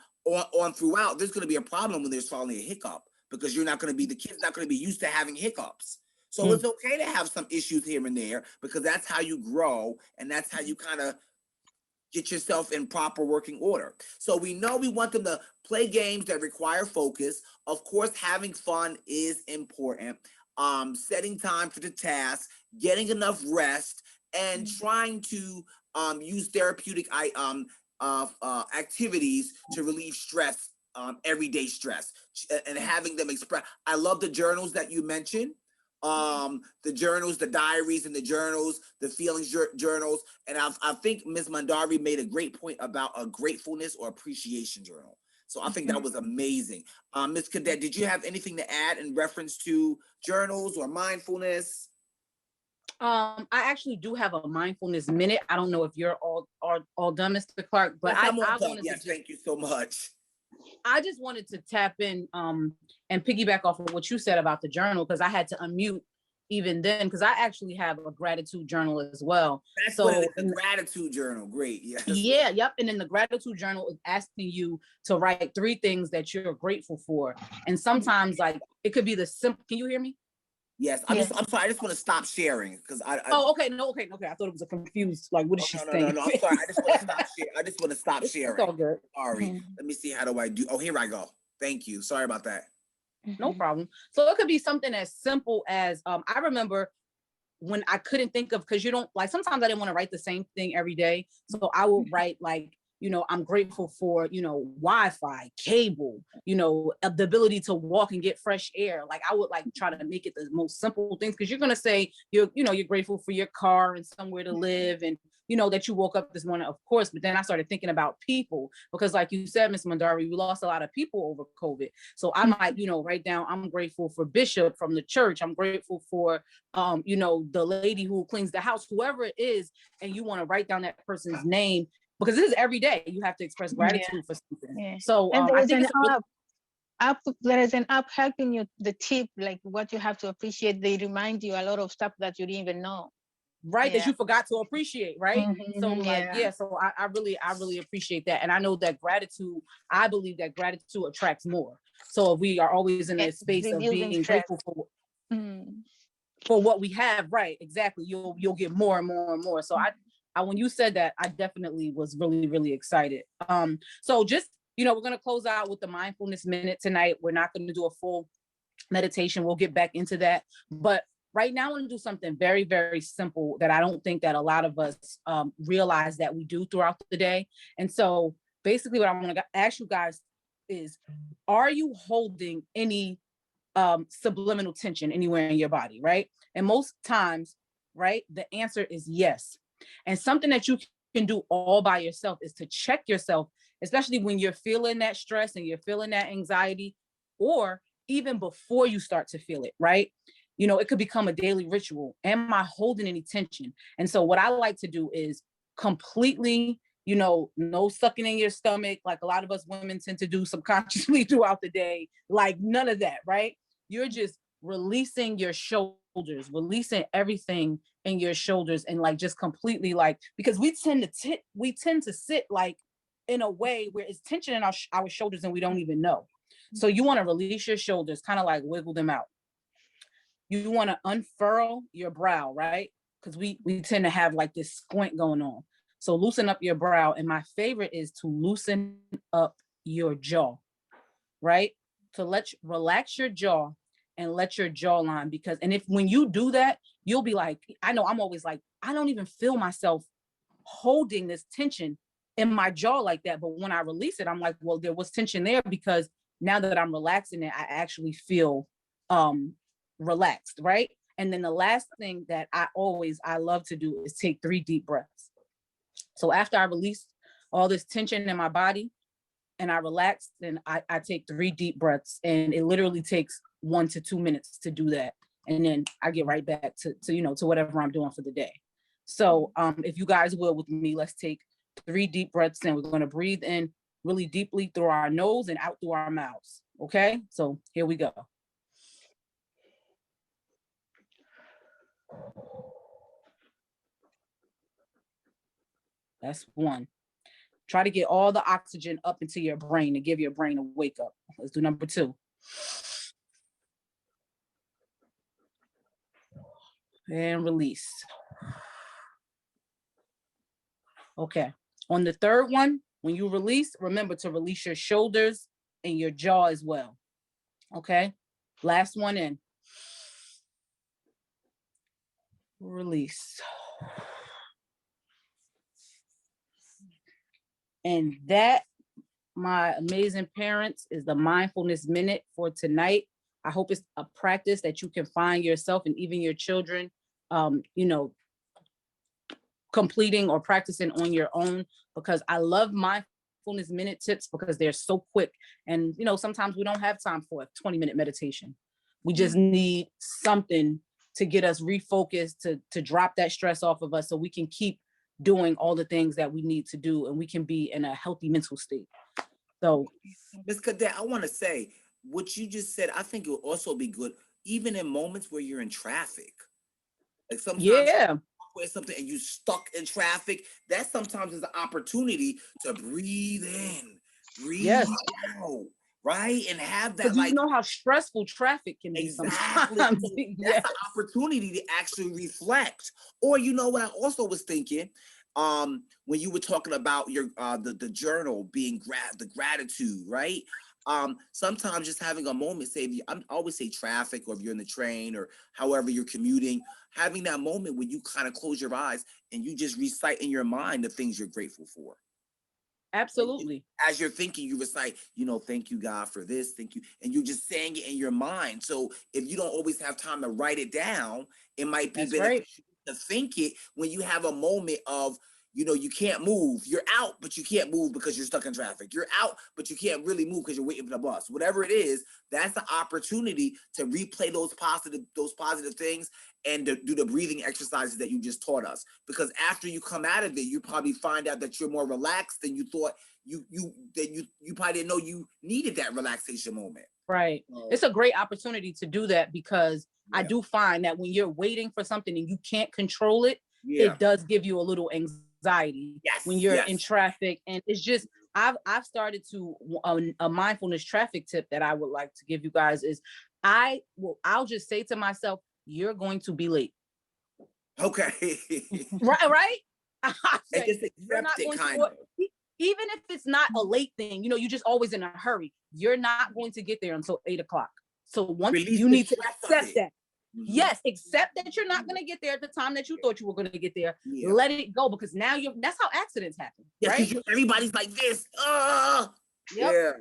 throughout, there's going to be a problem when there's finally a hiccup, because the kid's not going to be used to having hiccups. So it's okay to have some issues here and there, because that's how you grow and that's how you kind of get yourself in proper working order. So we know we want them to play games that require focus. Of course, having fun is important. Setting time for the task, getting enough rest, and trying to use therapeutic activities to relieve stress, everyday stress, and having them express. I love the journals that you mentioned. The journals, the diaries and the journals, the feelings journals. And I think Ms. Mandari made a great point about a gratefulness or appreciation journal. So I think that was amazing. Ms. Cadet, did you have anything to add in reference to journals or mindfulness? I actually do have a mindfulness minute. I don't know if you're all done, Mr. Clarke, but yes, I wanted yes, to thank you so much. I just wanted to tap in and piggyback off of what you said about the journal, because I had to unmute even then, because I actually have a gratitude journal as well. That's so the gratitude journal. Great. Yes. Yeah. Yep. And then the gratitude journal is asking you to write 3 things that you're grateful for. And sometimes, like, it could be the simple. Can you hear me? Yes. I'm sorry. I just want to stop sharing, because okay. No, okay. I thought it was a confused, like, what is she saying? No. I'm sorry. I just want to stop sharing. I just want to stop sharing. It's all good. Sorry. Let me see. How do I do? Oh, here I go. Thank you. Sorry about that. No problem. So it could be something as simple as I remember when I couldn't think of, because you don't, like, sometimes I didn't want to write the same thing every day. So I would write, like, I'm grateful for, Wi-Fi, cable, the ability to walk and get fresh air. Like, I would, like, try to make it the most simple things, because you're going to say you're grateful for your car and somewhere to live, and that you woke up this morning, of course. But then I started thinking about people, because, like you said, Ms. Mandari, we lost a lot of people over COVID. So I might, write down, I'm grateful for Bishop from the church. I'm grateful for, the lady who cleans the house, whoever it is. And you want to write down that person's name, because this is every day. You have to express gratitude for something. Yeah. So I think there is an app helping you, the tip, like what you have to appreciate. They remind you a lot of stuff that you didn't even know. Right, that you forgot to appreciate, right? So so I really appreciate that. And I know that I believe that gratitude attracts more. So if we are always in a space of being grateful for what we have, right, exactly, you'll get more and more and more. So I when you said that, I definitely was really, really excited. So just, we're going to close out with the mindfulness minute tonight. We're not going to do a full meditation. We'll get back into that. But right now, I want to do something very, very simple that I don't think that a lot of us realize that we do throughout the day. And so basically what I want to ask you guys is, are you holding any subliminal tension anywhere in your body, right? And most times, right, the answer is yes. And something that you can do all by yourself is to check yourself, especially when you're feeling that stress and you're feeling that anxiety, or even before you start to feel it, right? You know, it could become a daily ritual. Am I holding any tension? And so what I like to do is completely, you know, no sucking in your stomach, like a lot of us women tend to do subconsciously throughout the day, like none of that, right? You're just releasing your shoulders, releasing everything in your shoulders, and like just completely, like, because we tend to sit like in a way where it's tension in our shoulders and we don't even know. So you want to release your shoulders, kind of like wiggle them out. You want to unfurl your brow, right? Because we tend to have like this squint going on. So loosen up your brow. And my favorite is to loosen up your jaw, right? To relax your jaw and let your jawline, because, and if when you do that, you'll be like, I know I'm always like, I don't even feel myself holding this tension in my jaw like that. But when I release it, I'm like, well, there was tension there, because now that I'm relaxing it, I actually feel relaxed, right? And then the last thing that I love to do is take 3 deep breaths. So after I release all this tension in my body and I relax, then I take 3 deep breaths, and it literally takes 1 to 2 minutes to do that. And then I get right back to you know, to whatever I'm doing for the day. So if you guys will with me, let's take 3 deep breaths, and we're going to breathe in really deeply through our nose and out through our mouths. Okay, so here we go. That's 1. Try to get all the oxygen up into your brain to give your brain a wake up. Let's do number 2. And release. Okay. On the 3rd one, when you release, remember to release your shoulders and your jaw as well. Okay. Last one in. Release. And that, my amazing parents, is the Mindfulness Minute for tonight. I hope it's a practice that you can find yourself and even your children, you know, completing or practicing on your own, because I love Mindfulness Minute tips because they're so quick. And, you know, sometimes we don't have time for a 20-minute meditation. We just need something to get us refocused, to drop that stress off of us, so we can keep doing all the things that we need to do, and we can be in a healthy mental state. So, Ms. Cadet, I want to say what you just said. I think it will also be good, even in moments where you're in traffic. Like sometimes, yeah, where something and you stuck in traffic, that sometimes is an opportunity to breathe in, breathe yes, out, right? And have that, because you like, know how stressful traffic can be exactly. sometimes. So Yes. that's an opportunity to actually reflect. Or, you know what I also was thinking, when you were talking about your the journal being the gratitude, right? Sometimes just having a moment, say, I always say traffic, or if you're in the train, or however you're commuting, having that moment when you kind of close your eyes and you just recite in your mind the things you're grateful for. Absolutely. As you're thinking, you recite, you know, thank you, God, for this, thank you. And you're just saying it in your mind. So if you don't always have time to write it down, it might be beneficial to think it when you have a moment of, you know, you can't move. You're out, but you can't move because you're stuck in traffic. You're out, but you can't really move because you're waiting for the bus. Whatever it is, that's the opportunity to replay those positive things, and to do the breathing exercises that you just taught us. Because after you come out of it, you probably find out that you're more relaxed than you thought. You probably didn't know you needed that relaxation moment. Right. It's a great opportunity to do that, because I do find that when you're waiting for something and you can't control it, it does give you a little anxiety when you're in traffic. And it's just, I've started to, a mindfulness traffic tip that I would like to give you guys is, I'll just say to myself, you're going to be late. Okay. Right. And just accept it, kind of. Even if it's not a late thing, you know, you're just always in a hurry. You're not going to get there until 8 o'clock. So once you need to accept that. Mm-hmm. Yes, accept that you're not going to get there at the time that you thought you were going to get there. Yeah. Let it go, because now that's how accidents happen. Yeah, right? Everybody's like this. Yep. Yeah.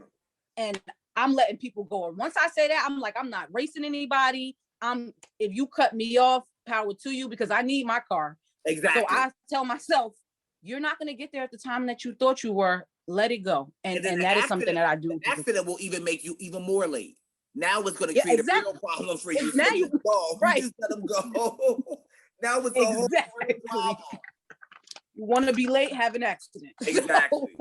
And I'm letting people go. And once I say that, I'm like, I'm not racing anybody. If you cut me off, power to you, because I need my car. Exactly. So I tell myself, you're not going to get there at the time that you thought you were. Let it go. And then that is something that I do. The accident will even make you even more late. Now it's going to Yeah, create exactly. a real problem for you. Now So you- go. right. You just let them go. Now it's a whole Exactly. problem. You want to be late, have an accident. Exactly.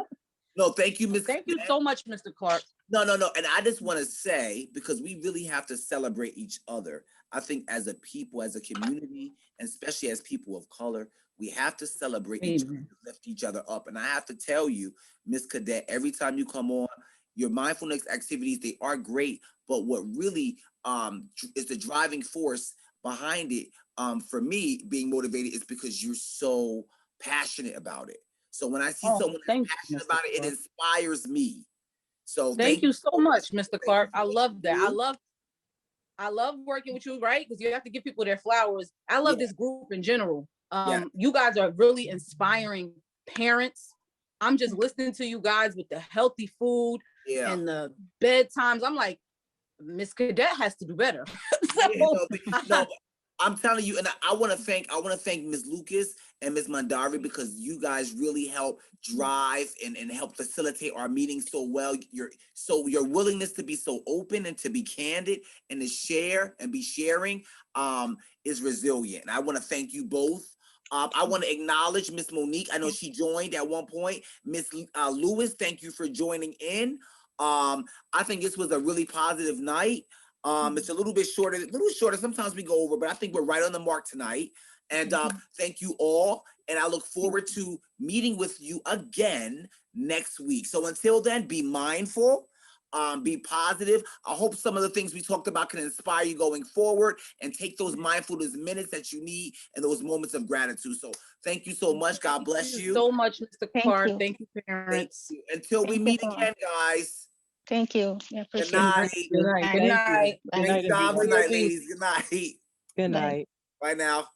No, thank you, Ms. Thank you so much, Mr. Clarke. No. And I just want to say, because we really have to celebrate each other. I think as a people, as a community, and especially as people of color, we have to celebrate each other, lift each other up. And I have to tell you, Ms. Cadet, every time you come on, your mindfulness activities, they are great. But what really is the driving force behind it, for me being motivated, is because you're so passionate about it. So when I see someone that's passionate about it, it inspires me. So thank you so much, Mr. Clarke. I love that. You. I love working with you, right? Because you have to give people their flowers. I love this group in general. You guys are really inspiring parents. I'm just listening to you guys with the healthy food and the bedtimes. I'm like, Miss Cadet has to do better. No, I'm telling you, and I want to thank Ms. Lucas and Ms. Mandari, because you guys really help drive and help facilitate our meetings so well. Your willingness to be so open and to be candid and to share and be sharing is resilient. And I want to thank you both. I want to acknowledge Miss Monique. I know she joined at one point. Miss Lewis, thank you for joining in. I think this was a really positive night. It's a little shorter. Sometimes we go over, but I think we're right on the mark tonight. And thank you all. And I look forward to meeting with you again next week. So until then, be mindful, be positive. I hope some of the things we talked about can inspire you going forward, and take those mindfulness minutes that you need and those moments of gratitude. So thank you so much. God bless you. So much, Mr. Clarke. Thank you, parents. Thank you. Until we meet again, guys. Thank you. I Good appreciate night. it. Good night. Good night. Great job tonight, ladies. Good night. Good night. Bye now.